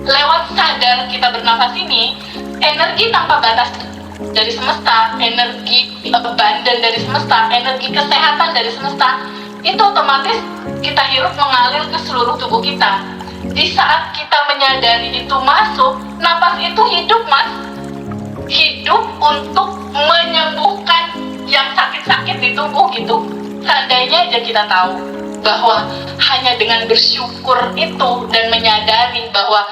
lewat sadar kita bernafas ini, energi tanpa batas dari semesta, energi abundant dari semesta, energi kesehatan dari semesta, itu otomatis kita hirup mengalir ke seluruh tubuh kita. Di saat kita menyadari itu masuk, napas itu hidup, Mas. Hidup untuk menyembuhkan yang sakit-sakit di tubuh gitu. Seandainya aja kita tahu bahwa hanya dengan bersyukur itu dan menyadari bahwa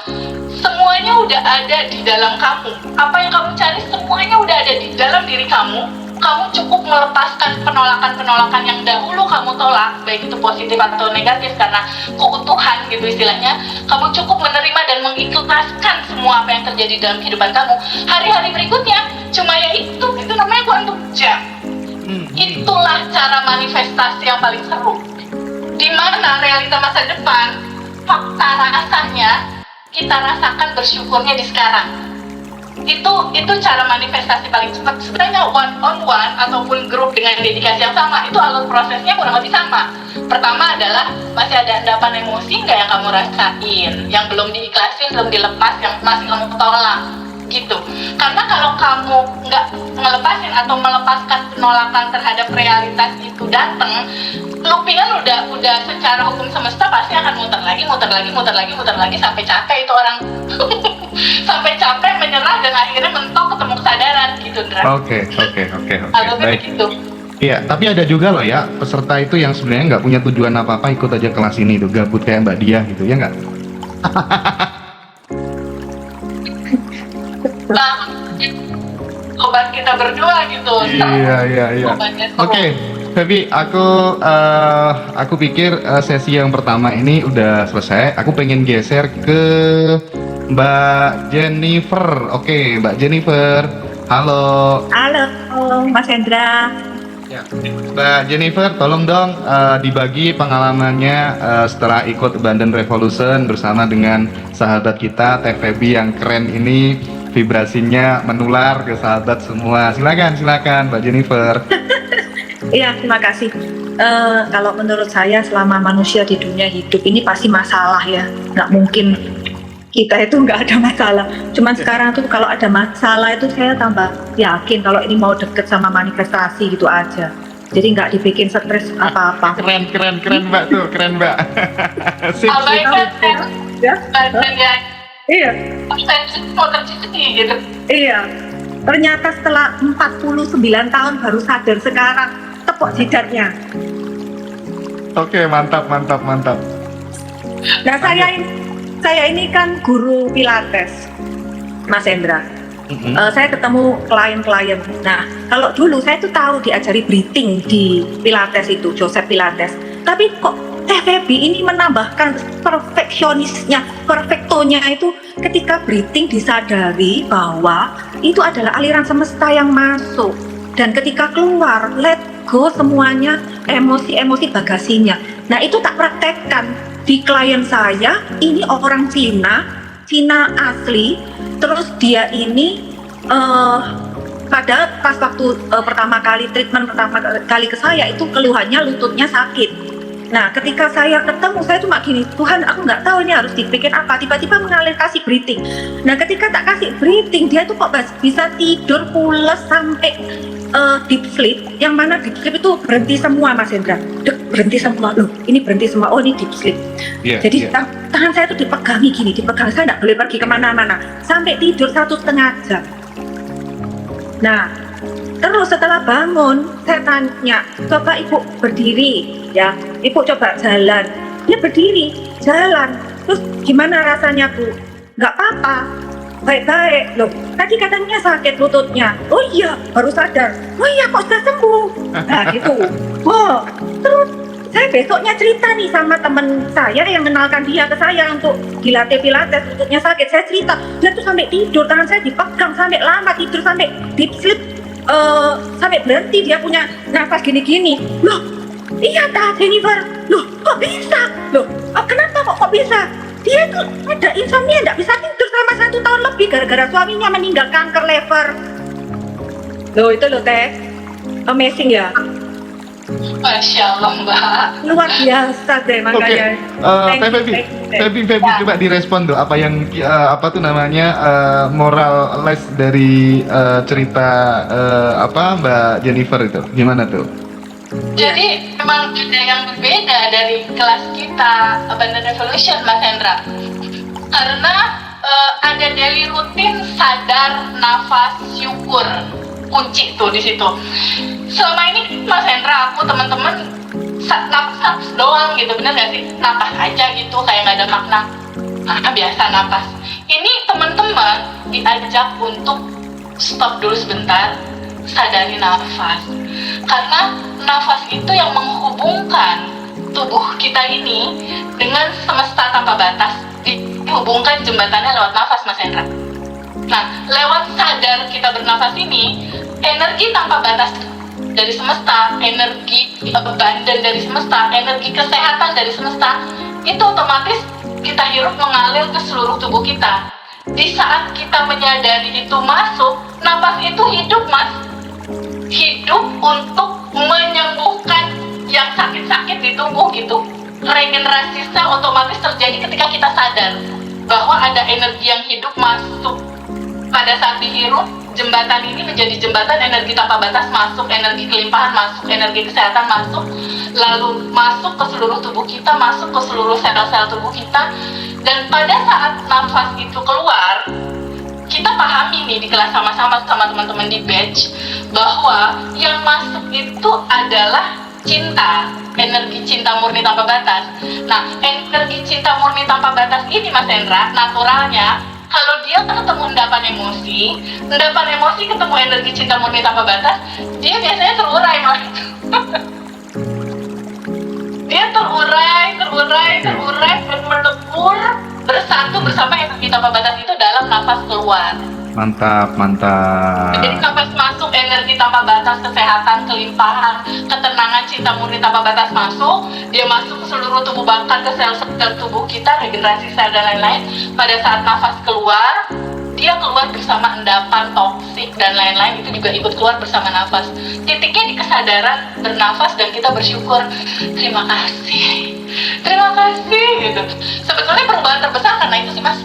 semuanya udah ada di dalam kamu. Apa yang kamu cari semuanya udah ada di dalam diri kamu. Kamu cukup melepaskan penolakan-penolakan yang dahulu kamu tolak, baik itu positif atau negatif karena keutuhan gitu istilahnya. Kamu cukup menerima dan mengikhlaskan semua apa yang terjadi dalam kehidupan kamu. Hari-hari berikutnya cuma ya itu namanya quantum jump. Itulah cara manifestasi yang paling seru. Di mana realita masa depan, fakta rasanya kita rasakan bersyukurnya di sekarang. Itu cara manifestasi paling cepat. Sebenarnya one on one ataupun grup dengan dedikasi yang sama, itu alur prosesnya kurang lebih sama. Pertama adalah masih ada endapan emosi nggak yang kamu rasain, yang belum diikhlasin, belum dilepas, yang masih kamu tolak gitu. Karena kalau kamu nggak ngelepasin atau melepaskan penolakan terhadap realitas itu datang, loopingan udah secara hukum semesta pasti akan muter lagi sampai capek itu orang. Sampai capek, menyerah, dan akhirnya mentok ketemu kesadaran gitu, Ndra. Oke. Alurnya Baik. begitu. Iya, tapi ada juga loh ya peserta itu yang sebenarnya nggak punya tujuan apa-apa, ikut aja kelas ini tuh, gabut kayak Mbak Dia gitu, ya nggak? Nah, obat kita berdua gitu. Iya. Obatnya seru. Oke, Feby, aku pikir sesi yang pertama ini udah selesai. Aku pengen geser ke Mbak Jennifer. Oke, Mbak Jennifer. Halo. Halo, Mas Hendra. Ya. Mbak Jennifer, tolong dong dibagi pengalamannya setelah ikut Abundant Revolution bersama dengan sahabat kita Teh Feby yang keren ini, vibrasinya menular ke sahabat semua. Silakan Mbak Jennifer. Iya, terima kasih. Kalau menurut saya selama manusia di dunia hidup ini pasti masalah ya, nggak mungkin kita itu nggak ada masalah. Cuman sekarang tuh kalau ada masalah itu saya tambah yakin kalau ini mau deket sama manifestasi gitu aja. Jadi nggak dibikin stres apa-apa. Keren Mbak tuh, keren Mbak. Sip. Ya? Ya, Iya. mau tercici gitu. Iya. Ternyata setelah 49 tahun baru sadar sekarang, tepuk jidatnya. Oke, mantap. Nah, saya ini kan guru Pilates, Mas Hendra. Saya ketemu klien-klien. Nah, kalau dulu saya tuh tahu diajari breathing di Pilates itu, Joseph Pilates. Tapi kok Teh Feby ini menambahkan perfektonya itu ketika breathing disadari bahwa itu adalah aliran semesta yang masuk. Dan ketika keluar, let go semuanya, emosi-emosi bagasinya. Nah, itu tak praktekkan. Di klien saya, ini orang Cina asli, terus dia ini pada pas waktu pertama kali treatment pertama kali ke saya itu keluhannya lututnya sakit. Nah, ketika saya ketemu, saya cuma gini, Tuhan, aku nggak tahu ini harus dibikin apa. Tiba-tiba mengalir kasih breathing. Nah, ketika tak kasih breathing, dia tuh kok bisa tidur pules sampai deep sleep. Yang mana deep sleep itu berhenti semua, Mas Hendra. Berhenti semua. Loh, ini berhenti semua. Oh, ini deep sleep. Jadi tangan saya tuh dipegangi gini, saya nggak boleh pergi kemana-mana. Sampai tidur 1,5 jam. Nah, terus setelah bangun, saya tanya, coba Ibu berdiri, ya. Ibu coba jalan. Dia berdiri, jalan. Terus gimana rasanya, Bu? Nggak apa-apa. Baik-baik. Loh, tadi katanya sakit lututnya. Oh iya, baru sadar. Oh iya, kok sudah sembuh? Nah, gitu. Oh, terus saya besoknya cerita nih sama teman saya yang kenalkan dia ke saya untuk dilatih Pilates, lututnya sakit. Saya cerita, dia tuh sampai tidur, tangan saya dipegang sampai lama, tidur sampai deep sleep. Sampai berhenti dia punya nafas gini-gini. Loh, iya Teh Jennifer. Loh, kok bisa? Loh, kenapa kok bisa? Dia tuh ada insomnia, nggak bisa tidur selama 1 tahun lebih gara-gara suaminya meninggal kanker lever. Loh, itu loh Teh, amazing ya. Masya Allah Mbak. Luar biasa deh Oke, makanya. Thank you, Febi, thank you, thank you. Febi Ya. coba direspon tuh apa yang apa tuh namanya moral les dari cerita apa Mbak Jennifer itu gimana tuh? Jadi memang ada yang berbeda dari kelas kita Abundant Revolution Mas Hendra. Karena ada daily rutin sadar, nafas, syukur, kunci tuh di situ. Selama ini Mas Hendra, aku teman-teman napas doang gitu, bener gak sih? Napas aja gitu, kayak nggak ada makna. Nah, biasa napas. Ini teman-teman diajak untuk stop dulu sebentar, sadari nafas. Karena nafas itu yang menghubungkan tubuh kita ini dengan semesta tanpa batas, dihubungkan jembatannya lewat nafas Mas Hendra. Nah, lewat sadar kita bernafas ini, energi tanpa batas dari semesta, energi abundant dari semesta, energi kesehatan dari semesta, itu otomatis kita hirup mengalir ke seluruh tubuh kita. Di saat kita menyadari itu masuk, nafas itu hidup Mas. Hidup untuk menyembuhkan yang sakit-sakit di tubuh gitu. Regenerasi sel otomatis terjadi ketika kita sadar bahwa ada energi yang hidup masuk. Pada saat dihirup, jembatan ini menjadi jembatan energi tanpa batas masuk, energi kelimpahan masuk, energi kesehatan masuk, lalu masuk ke seluruh tubuh kita, masuk ke seluruh sel-sel tubuh kita. Dan pada saat nafas itu keluar, kita pahami nih di kelas sama-sama sama teman-teman di batch bahwa yang masuk itu adalah cinta, energi cinta murni tanpa batas. Nah, energi cinta murni tanpa batas ini Mas Hendra, naturalnya kalau dia ketemu endapan emosi ketemu energi cinta murni tanpa batas, dia biasanya terurai Mas. Dia terurai dan melebur bersatu bersama energi tanpa batas itu dalam nafas keluar. Mantap. Jadi nafas masuk energi tanpa batas, kesehatan, kelimpahan, ketenangan, cinta murni tanpa batas masuk, dia masuk ke seluruh tubuh bahkan ke sel-sel tubuh kita, regenerasi sel dan lain-lain. Pada saat nafas keluar, dia keluar bersama endapan, toksik dan lain-lain, itu juga ikut keluar bersama nafas. Titiknya di kesadaran bernafas dan kita bersyukur, terima kasih gitu. Sebetulnya perubahan terbesar karena itu sih Mas,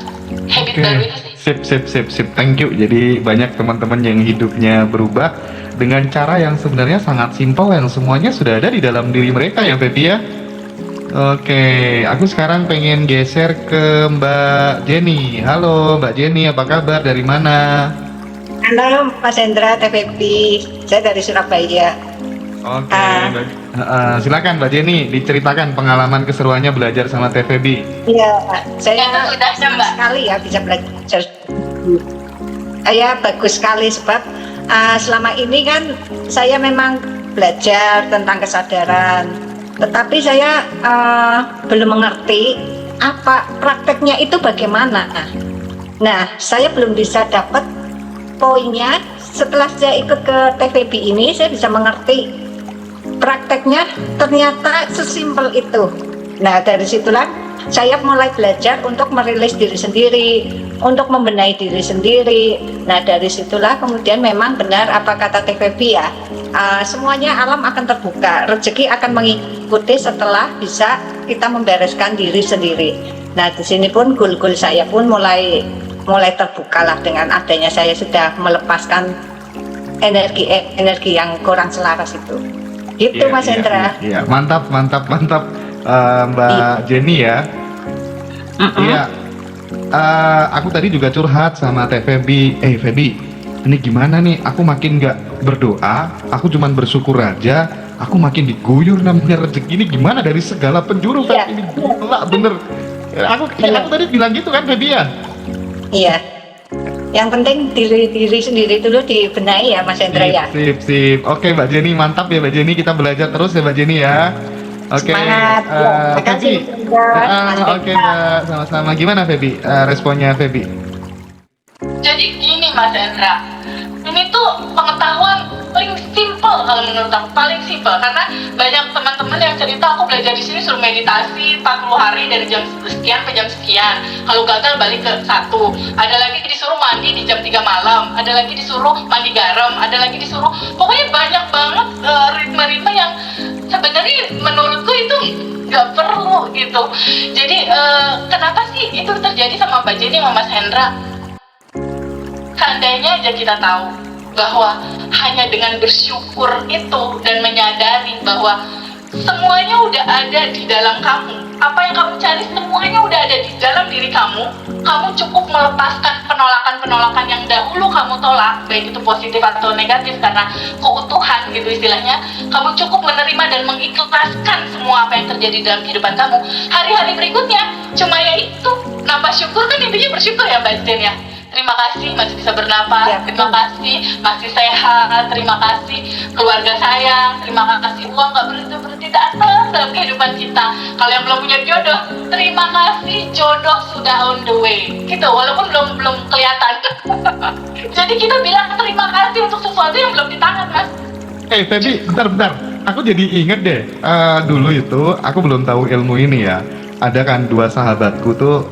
habit baru itu sih. Sip. Thank you. Jadi banyak teman-teman yang hidupnya berubah dengan cara yang sebenarnya sangat simpel yang semuanya sudah ada di dalam diri mereka ya Febi ya. Oke, aku sekarang pengen geser ke Mbak Jenny. Halo Mbak Jenny, apa kabar? Dari mana? Halo Mas Hendra, TVP, saya dari Surabaya. Oke, silakan Mbak Jenny diceritakan pengalaman keseruannya belajar sama TVB. Iya, saya Itu sudah, senang Mbak. sekali ya bisa belajar. Saya bagus sekali sebab selama ini kan saya memang belajar tentang kesadaran, tetapi saya belum mengerti apa prakteknya itu bagaimana. Nah, saya belum bisa dapat poinnya. Setelah saya ikut ke TVB ini, saya bisa mengerti prakteknya ternyata sesimpel itu. Nah, dari situlah saya mulai belajar untuk merilis diri sendiri, untuk membenahi diri sendiri. Nah, dari situlah kemudian memang benar apa kata TVB ya, semuanya alam akan terbuka, rezeki akan mengikuti setelah bisa kita membereskan diri sendiri. Nah, di sini pun goal-goal saya pun mulai terbuka lah dengan adanya saya sudah melepaskan energi yang kurang selaras itu. Gitu Mas Hendra. Iya, mantap Mbak Jenny ya. Iya. Aku tadi juga curhat sama Teh Febi. Febi, ini gimana nih? Aku makin nggak berdoa, aku cuman bersyukur aja. Aku makin diguyur namanya rezeki ini gimana dari segala penjuru. Iya. Febi, ini gila bener. Aku tadi bilang gitu kan Febi ya. Iya. Yang penting diri sendiri dulu dibenahi ya Mas Hendra ya. Sip. Oke Mbak Jenny, mantap ya Mbak Jenny. Kita belajar terus ya Mbak Jenny ya. Oke. Semangat. Terima kasih Mas Hendra. Oke Mbak, sama-sama. Gimana Febi? Responnya Febi? Jadi gini Mas Hendra, ini tuh pengetahuan paling simple kalau menurut aku, paling simple karena banyak teman-teman yang cerita aku belajar di sini suruh meditasi 40 hari dari jam sekian ke jam sekian, kalau gagal balik ke 1, ada lagi di disuruh mandi di jam 3 malam, ada lagi disuruh mandi garam, ada lagi disuruh, pokoknya banyak banget ritme-ritme yang sebenarnya menurutku itu nggak perlu gitu. Jadi kenapa sih itu terjadi sama Mbak Jenny sama Mas Hendra? Seandainya aja kita tahu bahwa hanya dengan bersyukur itu dan menyadari bahwa semuanya udah ada di dalam kamu, apa yang kamu cari semuanya udah ada di dalam diri kamu. Kamu cukup melepaskan penolakan-penolakan yang dahulu kamu tolak, baik itu positif atau negatif karena keutuhan gitu istilahnya. Kamu cukup menerima dan mengikhlaskan semua apa yang terjadi dalam kehidupan kamu. Hari-hari berikutnya cuma ya itu, nambah syukur kan, intinya bersyukur ya Mbak Jen ya. Terima kasih masih bisa bernapas, Ya. terima kasih masih sehat, terima kasih keluarga sayang, terima kasih uang nggak berhenti datang dalam kehidupan kita. Kalau yang belum punya jodoh, terima kasih jodoh sudah on the way. Gitu, walaupun belum kelihatan. Jadi kita bilang terima kasih untuk sesuatu yang belum di tangan, Mas. Feby, bentar. Aku jadi inget deh, dulu itu aku belum tahu ilmu ini ya. Ada kan dua sahabatku tuh,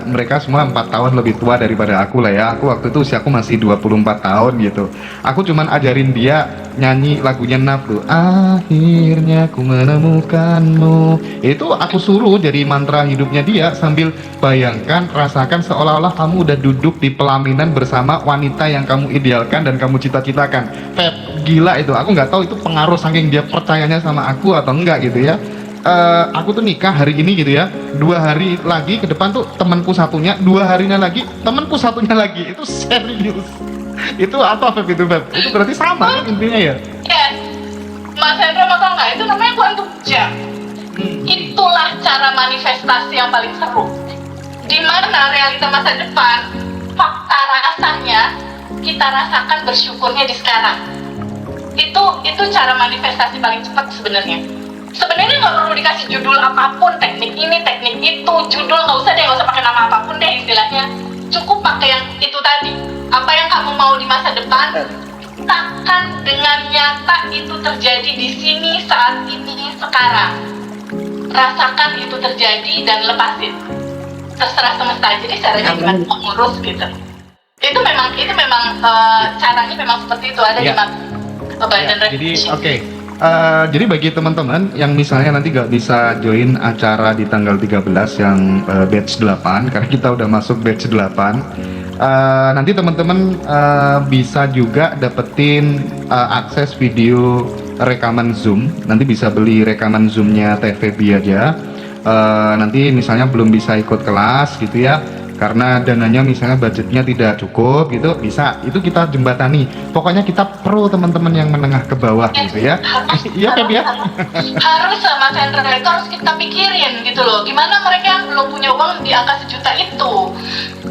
mereka semua 4 tahun lebih tua daripada aku lah ya. Aku waktu itu usiaku masih 24 tahun gitu. Aku cuman ajarin dia nyanyi lagunya Naf tuh. Akhirnya ku menemukanmu. Itu aku suruh jadi mantra hidupnya dia sambil bayangkan, rasakan seolah-olah kamu udah duduk di pelaminan bersama wanita yang kamu idealkan dan kamu cita-citakan. Feb, gila itu. Aku nggak tahu itu pengaruh saking dia percayanya sama aku atau enggak gitu ya. Aku tuh nikah hari ini gitu ya, 2 hari lagi ke depan tuh temanku satunya, 2 harinya lagi temanku satunya lagi. Itu serius. Itu apa Feb itu Feb? Itu berarti sama kan intinya ya? Yes, Mas Hendra mau tau nggak? Itu namanya quantum jump. Itulah cara manifestasi yang paling seru. Di mana realita masa depan, fakta rasanya kita rasakan bersyukurnya di sekarang. Itu cara manifestasi paling cepat sebenarnya. Sebenarnya nggak perlu dikasih judul apapun, teknik ini, teknik itu, judul nggak usah pakai nama apapun deh istilahnya. Cukup pakai yang itu tadi. Apa yang kamu mau di masa depan, takkan dengan nyata itu terjadi di sini, saat ini, sekarang. Rasakan itu terjadi dan lepasin. Terserah semesta. Jadi caranya gimana ngurus gitu. Itu memang caranya memang seperti itu, ada di Abundant Jadi Revolution. oke. Jadi bagi teman-teman yang misalnya nanti nggak bisa join acara di tanggal 13 yang batch 8 karena kita udah masuk batch 8, nanti teman-teman bisa juga dapetin akses video rekaman Zoom. Nanti bisa beli rekaman Zoom-nya TVB aja. Nanti misalnya belum bisa ikut kelas gitu ya, karena dananya misalnya budgetnya tidak cukup gitu, bisa itu kita jembatani. Pokoknya kita pro teman-teman yang menengah ke bawah gitu ya. Iya Feb ya. Harus sama Sandra itu harus kita pikirin gitu loh. Gimana mereka yang belum punya uang di angka 1 juta itu?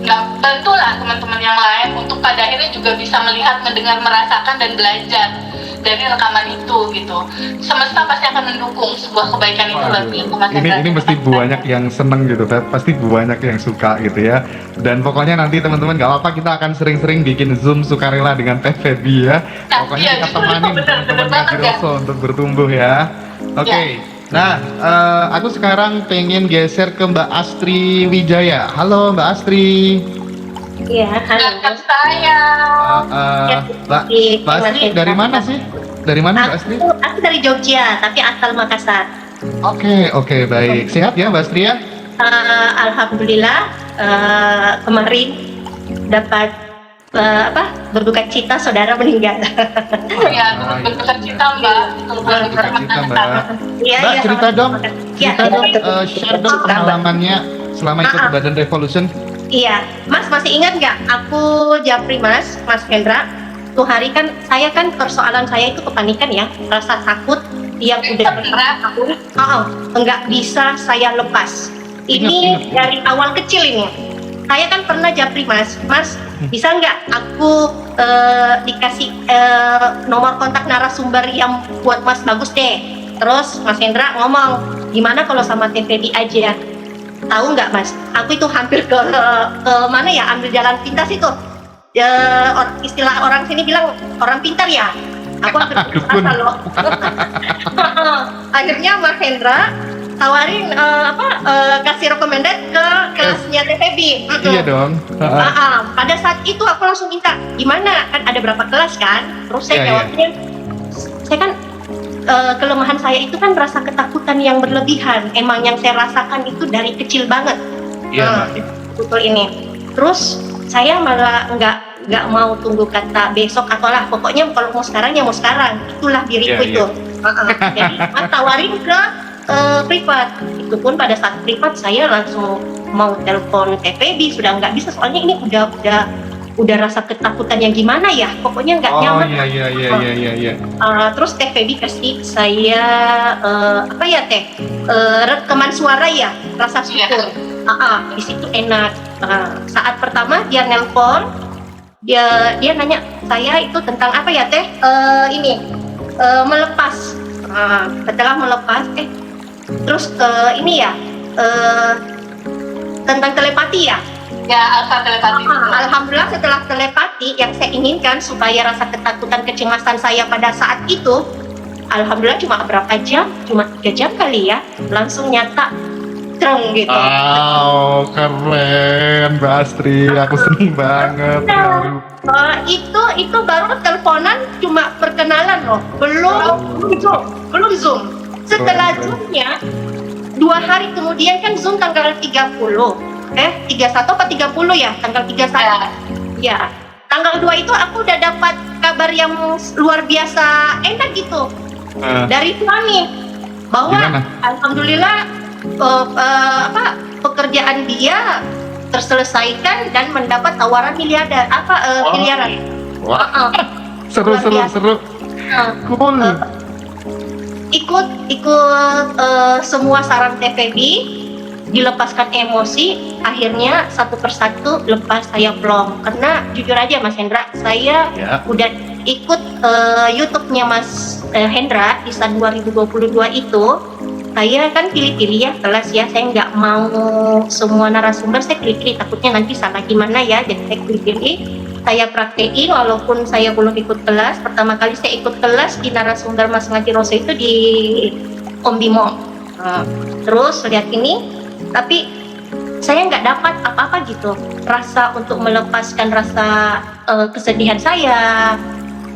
Nah, bantulah teman-teman yang lain untuk pada akhirnya juga bisa melihat, mendengar, merasakan dan belajar dari rekaman itu gitu. Semesta pasti akan mendukung sebuah kebaikan itu bagi Mas Hendra. Ini mesti banyak yang seneng gitu Feb, pasti banyak yang suka gitu ya. Dan pokoknya nanti teman-teman gak apa-apa, kita akan sering-sering bikin Zoom sukarela dengan Teh Febi ya. Nah, Pokoknya iya, kita justru itu temanin bener teman-teman banget Ngaji ya. Rosso untuk bertumbuh ya. Oke. Nah, aku sekarang pengen geser ke Mbak Astri Wijaya. Halo Mbak Astri. Iya, halo. Kakak saya. Mbak Astri dari mana sih? Dari mana Mbak Astri? Aku dari Jogja, tapi asal Makassar. Oke, baik. Sehat ya Mbak Astri ya? Alhamdulillah, kemarin dapat berduka cita saudara meninggal. Ya, berduka cita Mbak. Berduka cita Mbak. Iya, Mbak iya, cerita dong, Iya, share dong pengalamannya selama ikut Badan Revolution. Iya, Mas masih ingat nggak? Aku Japri Mas Hendra. Tuh hari kan, saya kan persoalan saya itu kepanikan ya, rasa takut yang udah bertahun-tahun, nggak bisa saya lepas. Ini Ingat. dari awal kecil ini. Saya kan pernah Japri Mas, bisa nggak aku dikasih nomor kontak narasumber yang buat Mas bagus deh. Terus Mas Hendra ngomong, gimana kalau sama TVB aja? Tahu nggak Mas? Aku itu hampir ke mana ya? Ambil jalan pintas itu. Istilah orang sini bilang orang pintar ya. Aku hampir Dukun. loh. Akhirnya Mas Hendra tawarin kasih recommended ke kelasnya TVB. Iya dong. Pada saat itu aku langsung minta, gimana? Kan ada berapa kelas kan? Terus saya Iya, jawabnya, saya kan kelemahan saya itu kan rasa ketakutan yang berlebihan. Emang yang saya rasakan itu dari kecil banget. Iya, Mbak. Betul ini. Terus saya malah nggak mau tunggu kata besok atau lah, pokoknya kalau mau sekarang ya mau sekarang. Itulah diriku Iya, itu. Jadi Mas tawarin ke privat. Itu pun pada saat privat saya langsung mau telepon TVB, sudah nggak bisa soalnya ini udah rasa ketakutan yang gimana ya, pokoknya nggak Oh nyaman. iya. Terus TVB kasih saya rekaman suara ya, rasa syukur. Di situ enak. Saat pertama dia nelpon, dia nanya saya itu tentang apa ya teh? Melepas. Setelah melepas, terus ini ya tentang telepati ya. Ya, Alfa telepati. Alhamdulillah setelah telepati yang saya inginkan supaya rasa ketakutan kecemasan saya pada saat itu, alhamdulillah cuma berapa jam, cuma 3 jam kali ya, langsung nyata treng gitu. Wow, keren Mbak Astri, aku seneng banget. Itu baru teleponan cuma perkenalan loh, belum zoom. Setelah zoomnya 2 hari kemudian kan zoom tanggal 31 apa 30 ya, tanggal 31 ya. Tanggal 2 itu aku udah dapat kabar yang luar biasa enak gitu dari suami bahwa Gimana? alhamdulillah pekerjaan dia terselesaikan dan mendapat tawaran miliaran. Wah, seru. Cool. Ikut semua saran TVB, dilepaskan emosi, akhirnya satu persatu lepas saya plong. Karena jujur aja Mas Hendra, saya udah ikut YouTube-nya Mas Hendra di saat 2022 itu. Saya kan pilih-pilih ya kelas ya, saya nggak mau semua narasumber saya pilih-pilih, takutnya nanti salah gimana ya, jadi saya pilih-pilih. Saya praktekin walaupun saya belum ikut kelas. Pertama kali saya ikut kelas di narasumber Mas Ngati Roso itu di Om Bimo. Terus lihat ini, tapi saya nggak dapat apa-apa gitu. Rasa untuk melepaskan rasa kesedihan saya,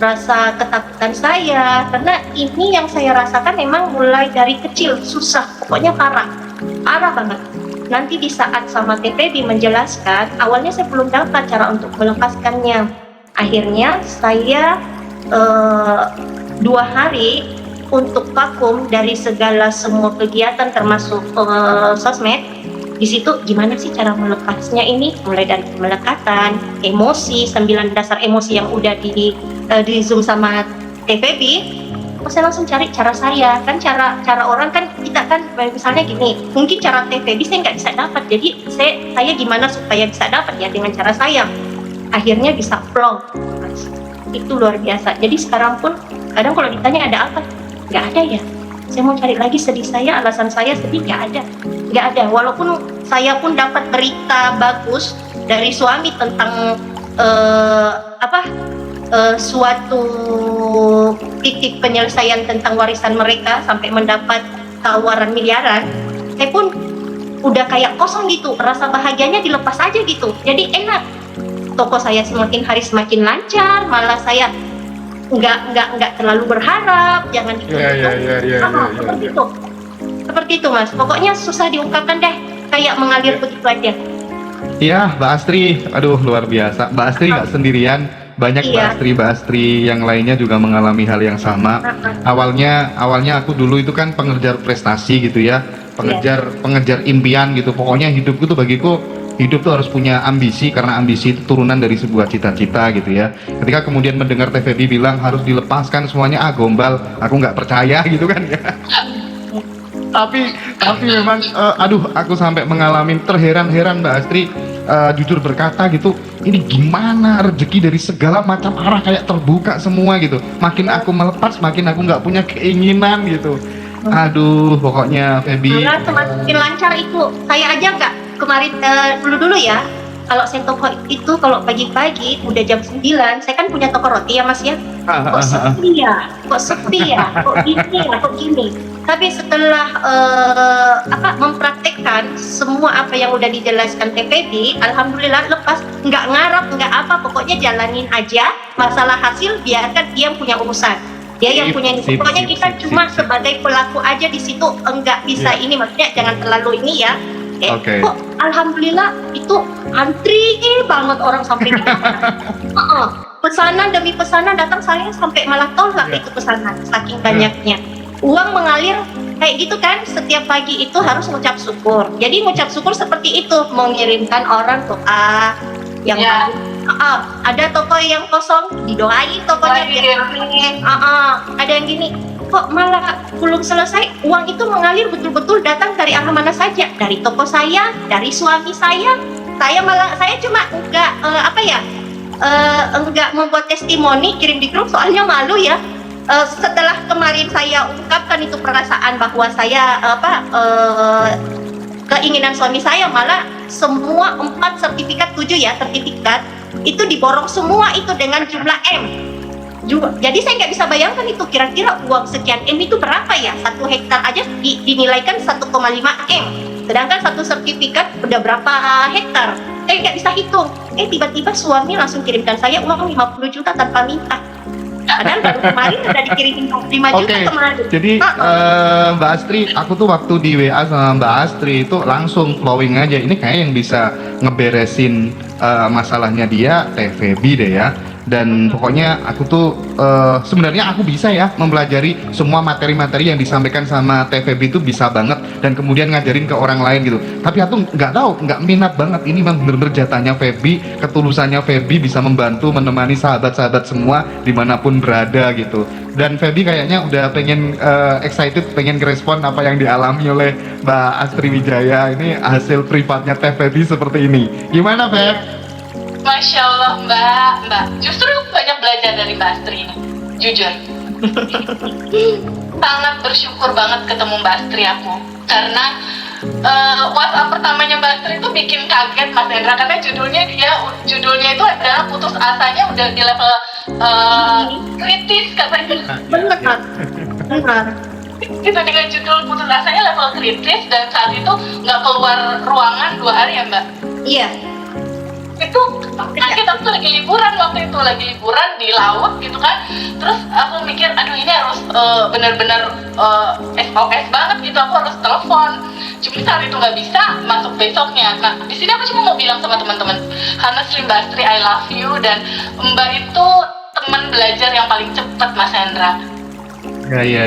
rasa ketakutan saya, karena ini yang saya rasakan memang mulai dari kecil, susah, pokoknya parah banget. Nanti di saat sama TVB menjelaskan, awalnya saya belum dapat cara untuk melepaskannya. Akhirnya saya 2 hari untuk vakum dari segala semua kegiatan termasuk sosmed. Di situ gimana sih cara melepasnya ini? Mulai dari pemelekatan, emosi, 9 dasar emosi yang udah di Zoom sama TVB. Saya langsung cari cara saya, kan cara orang kan kita kan misalnya gini, mungkin cara TVB saya nggak bisa dapat, jadi saya gimana supaya bisa dapat ya dengan cara saya. Akhirnya bisa plong, itu luar biasa. Jadi sekarang pun kadang kalau ditanya ada apa, nggak ada ya. Saya mau cari lagi sedih saya, alasan saya sedih nggak ada. Walaupun saya pun dapat berita bagus dari suami tentang suatu titik penyelesaian tentang warisan mereka sampai mendapat tawaran miliaran, saya pun udah kayak kosong gitu, rasa bahagianya dilepas aja gitu, jadi enak. Toko saya semakin hari semakin lancar, malah saya nggak terlalu berharap, jangan gitu. Seperti itu Mas, pokoknya susah diungkapkan deh, kayak mengalir begitu aja. Iya, Mbak Astri, aduh luar biasa. Mbak Astri nggak sendirian, banyak Mbak Astri yang lainnya juga mengalami hal yang sama. Awalnya aku dulu itu kan pengejar prestasi gitu ya, pengejar impian gitu. Pokoknya hidupku tuh bagiku, hidup tuh harus punya ambisi, karena ambisi itu turunan dari sebuah cita-cita gitu ya. Ketika kemudian mendengar TVB bilang harus dilepaskan semuanya, gombal, aku nggak percaya gitu kan ya. Tapi memang aku sampai mengalami terheran-heran Mbak Astri, jujur berkata gitu, ini gimana rezeki dari segala macam arah kayak terbuka semua gitu. Makin aku melepas, makin aku nggak punya keinginan gitu. Aduh, pokoknya Feby semakin lancar itu. Saya aja nggak kemarin dulu ya. Kalau saya toko itu kalau pagi-pagi udah jam 9, saya kan punya toko roti ya Mas ya. Kok sepi ya, kok gini. Tapi setelah mempraktekkan semua apa yang udah dijelaskan TPB, alhamdulillah lepas, nggak ngarap, nggak apa, pokoknya jalanin aja. Masalah hasil biarkan dia yang punya urusan. Dia yang punya ini. Pokoknya kita cuma sebagai pelaku aja di situ, enggak bisa ini, maksudnya jangan terlalu ini ya. Oke. Kok alhamdulillah itu antri banget orang sampai di kamar. Pesanan demi pesanan datang, saya sampai malah tolak itu pesanan saking banyaknya. Uang mengalir kayak gitu kan, setiap pagi itu harus ngucap syukur. Jadi ngucap syukur seperti itu, mengirimkan orang doa yang ada toko yang kosong didoain tokonya biar rame. Ada yang gini, kok malah belum selesai, uang itu mengalir betul-betul datang dari arah mana saja, dari toko saya, dari suami saya cuma enggak membuat testimoni kirim di grup soalnya malu ya. Setelah kemarin saya ungkapkan itu perasaan bahwa saya keinginan suami saya, malah semua 4 sertifikat itu diborong semua itu dengan jumlah M juga. Jadi saya nggak bisa bayangkan itu kira-kira uang sekian M itu berapa ya, 1 hektar aja dinilaikan 1,5 M, sedangkan 1 sertifikat udah berapa hektar, saya nggak bisa hitung. Tiba-tiba suami langsung kirimkan saya uang 50 juta tanpa minta. Padahal baru kemarin udah dikirimin 5 juta kemarin. Jadi Mbak Astri, aku tuh waktu di WA sama Mbak Astri itu langsung flowing aja. Ini kayak yang bisa ngeberesin masalahnya dia TVB deh ya. Dan pokoknya aku tuh sebenarnya aku bisa ya mempelajari semua materi-materi yang disampaikan sama TVB itu bisa banget, dan kemudian ngajarin ke orang lain gitu. Tapi aku nggak minat banget. Ini memang bener-bener jatahnya Feby, ketulusannya Feby bisa membantu menemani sahabat-sahabat semua dimanapun berada gitu. Dan Feby kayaknya udah pengen excited, pengen ngerespon apa yang dialami oleh Mbak Astri Wijaya. Ini hasil privatnya TVB seperti ini. Gimana Feb? Masya Allah Mbak, justru banyak belajar dari Mbak Astri ini, jujur. Sangat bersyukur banget ketemu Mbak Astri aku, karena WhatsApp pertamanya Mbak Astri itu bikin kaget Mas Hendra, karena judulnya itu adalah putus asanya udah di level kritis katanya. Benar. Itu dengan judul putus asanya level kritis, dan saat itu nggak keluar ruangan 2 hari ya Mbak? Iya. Itu kita tuh lagi liburan waktu itu, lagi liburan di laut gitu kan. Terus aku mikir, aduh ini harus benar-benar SOS banget gitu, aku harus telepon. Cuma saat itu nggak bisa, masuk besoknya. Nah di sini aku cuma mau bilang sama teman-teman, honestly Mbak Astri, I love you, dan Mbak itu teman belajar yang paling cepat Mas Hendra. Ya.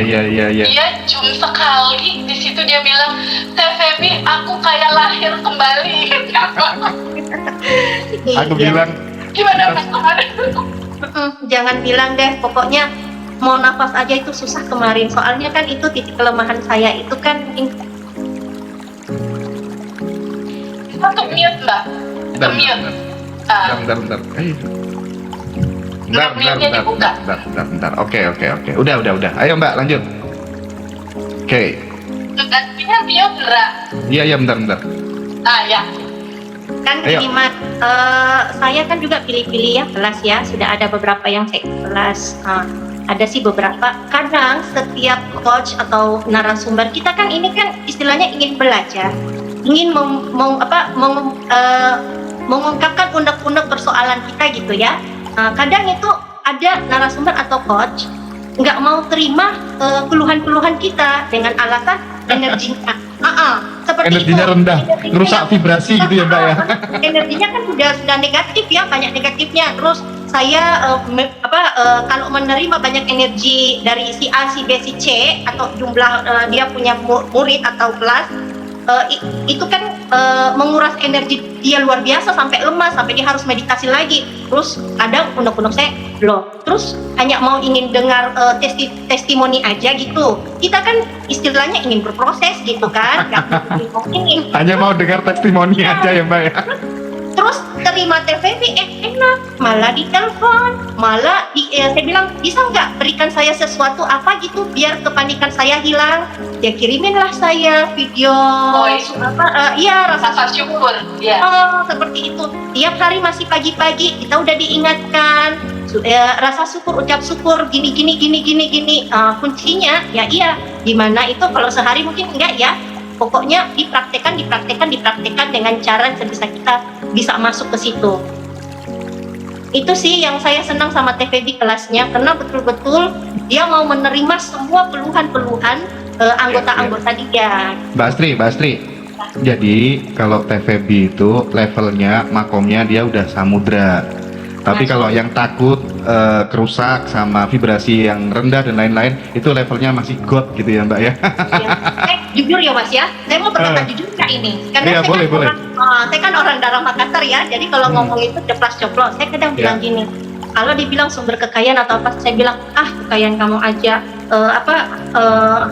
Dia cuma sekali di situ dia bilang, TVB aku kayak lahir kembali. Aku bilang gimana Mas kemarin? Jangan bilang deh, pokoknya mau nafas aja itu susah kemarin. Soalnya kan itu titik kelemahan saya itu kan. Untuk mute Mbak. Untuk mute. Bentar. Bentar. Oke. Udah. Ayo Mbak, lanjut. Oke. Artinya mute beneran. Iya, bentar. Ya. Kan gini Mas, saya kan juga pilih-pilih ya kelas ya. Sudah ada beberapa yang saya kelas. Ada sih beberapa. Kadang setiap coach atau narasumber kita kan ini kan istilahnya ingin belajar, ingin mengungkapkan unek-unek persoalan kita gitu ya. Kadang itu ada narasumber atau coach nggak mau terima keluhan-keluhan kita dengan alasan energinya. Seperti energinya itu. rendah, ngerusak vibrasi gitu ya Mbak ya. Energinya kan sudah negatif ya, banyak negatifnya. Terus saya kalau menerima banyak energi dari si A, si B, si C, atau jumlah dia punya murid atau kelas, itu kan menguras energi dia luar biasa sampai lemas, sampai dia harus meditasi lagi. Terus kadang unek-unek saya loh, terus hanya mau ingin dengar testimoni aja gitu. Kita kan istilahnya ingin berproses gitu kan, ingin hanya mau dengar testimoni aja ya Mbak ya. Terus terima TVB enak, malah ditelepon, malah saya bilang bisa nggak berikan saya sesuatu apa gitu biar kepanikan saya hilang. Ya kiriminlah saya video rasa syukur ya. Seperti itu. Tiap hari masih pagi-pagi kita udah diingatkan rasa syukur, ucap syukur, gini. Kuncinya ya iya, gimana itu kalau sehari mungkin enggak ya. Pokoknya dipraktekkan dengan cara sebisa kita bisa masuk ke situ. Itu sih yang saya senang sama TVB kelasnya, karena betul-betul dia mau menerima semua keluhan-keluhan anggota-anggota dia. Mbak Astri. Jadi kalau TVB itu levelnya, makomnya dia udah samudra. Tapi kalau yang takut kerusak sama vibrasi yang rendah dan lain-lain, itu levelnya masih God gitu ya Mbak ya. Ya. Jujur ya Mas ya, saya mau berkata jujur kak ini, karena Iya, saya boleh, kan boleh. saya kan orang daerah Makassar ya, jadi kalau ngomong itu ceplas-ceplos, saya kadang bilang gini, kalau dibilang sumber kekayaan atau apa, saya bilang kekayaan kamu aja,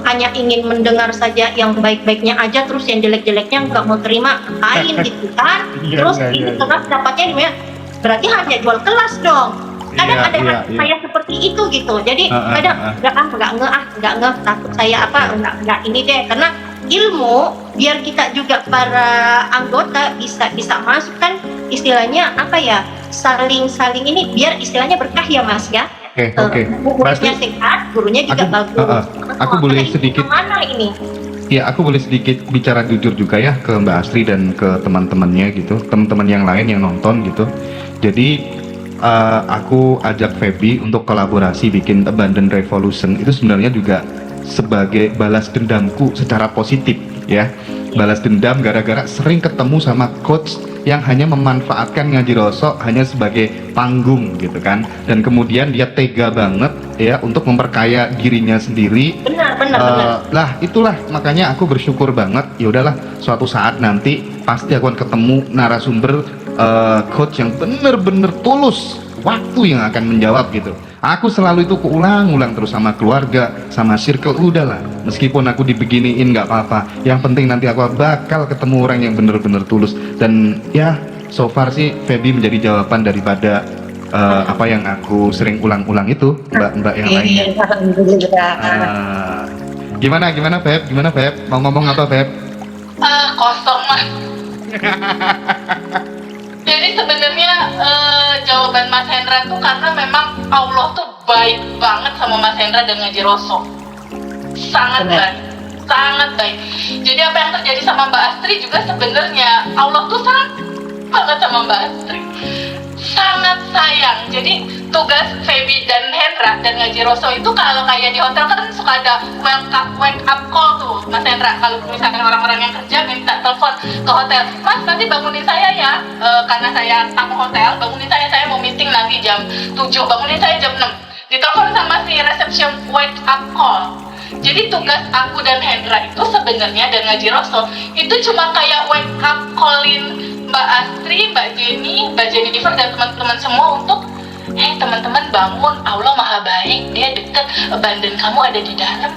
hanya ingin mendengar saja yang baik-baiknya aja, terus yang jelek-jeleknya nggak mau terima, ngapain gitu kan? Iya, Terus iya, ini iya. kelas dapatnya di mana? Berarti hanya jual kelas dong. Kadang Iya, ada iya, hati iya. saya seperti itu gitu. Jadi kadang nggak ngeh, takut saya nggak ini deh, karena ilmu biar kita juga para anggota bisa masuk kan, istilahnya apa ya, saling ini biar istilahnya berkah ya Mas ya. Oke. Muridnya Pasti. sehat, gurunya juga Aku- bagus. aku boleh karena ini sedikit- mana ini? Ya, aku boleh sedikit bicara jujur juga ya ke Mbak Astri dan ke teman-temannya gitu, teman-teman yang lain yang nonton gitu. Jadi aku ajak Feby untuk kolaborasi bikin Abundant Revolution itu sebenarnya juga sebagai balas dendamku secara positif ya. Balas dendam gara-gara sering ketemu sama coach yang hanya memanfaatkan Ngaji Rosok hanya sebagai panggung gitu kan, dan kemudian dia tega banget ya untuk memperkaya dirinya sendiri. Benar. Lah itulah makanya aku bersyukur banget. Ya udahlah, suatu saat nanti pasti aku akan ketemu narasumber coach yang bener-bener tulus, waktu yang akan menjawab gitu. Aku selalu itu keulang-ulang terus sama keluarga, sama circle. Udahlah, meskipun aku dibeginiin nggak apa-apa, yang penting nanti aku bakal ketemu orang yang bener-bener tulus. Dan ya so far sih Feby menjadi jawaban daripada apa yang aku sering ulang-ulang itu, mbak yang lainnya. Alhamdulillah. Gimana Feb? Mau ngomong apa Feb? Kosong Mas. Jadi sebenarnya jawaban Mas Hendra tuh karena memang Allah tuh baik banget sama Mas Hendra dan Ngaji Rosok. Sangat Benar. baik. Jadi apa yang terjadi sama Mbak Astri juga sebenarnya Allah tuh sayang banget sama Mbak Astri. Sangat sayang. Jadi tugas Feby dan Hendra dan Ngaji Rosok itu kalau kayak di hotel kan suka ada wake up call tuh Mas Hendra. Kalau misalnya orang-orang yang kerja minta telepon ke hotel, Mas nanti bangunin saya ya, karena saya tamu hotel, bangunin saya mau meeting nanti jam 7, bangunin saya jam 6. Ditelepon sama si reception wake up call. Jadi tugas aku dan Hendra itu sebenarnya dan Ngaji Rosok itu cuma kayak wake up callin Mbak Astri, Mbak Jenny, Mbak Jennifer dan teman-teman semua untuk teman-teman bangun, Allah maha baik, dia deket, abandon kamu ada di dalam,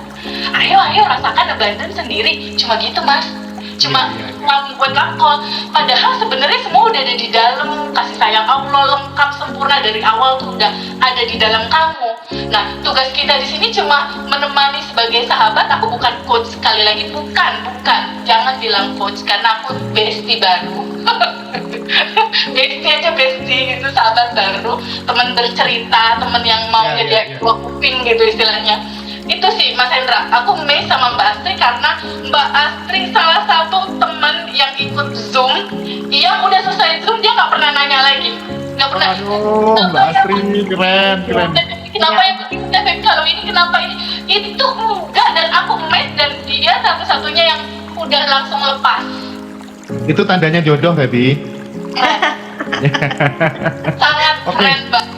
ayo rasakan abandon sendiri. Cuma gitu Mas, cuma wake up call. Padahal sebenarnya semua udah ada di dalam, kasih sayang Allah lengkap sempurna dari awal tuh udah ada di dalam kamu. Nah tugas kita di sini cuma menemani sebagai sahabat. Aku bukan coach, sekali lagi bukan, jangan bilang coach karena aku bestie baru. Bestie aja bestie gitu, sahabat baru, teman bercerita, teman yang mau jadi dua kuping gitu istilahnya. Itu sih Mas Hendra, aku amazed sama Mbak Astri karena Mbak Astri salah satu teman yang ikut Zoom, yang udah selesai Zoom dia nggak pernah nanya lagi, nggak pernah. Aduh, Mbak Astri keren. Kenapa yang ikut TVB kalau ini, kenapa ini? Itu enggak, dan aku amazed, dan dia satu-satunya yang udah langsung lepas. Itu tandanya jodoh Feby. Sangat Oke. keren banget.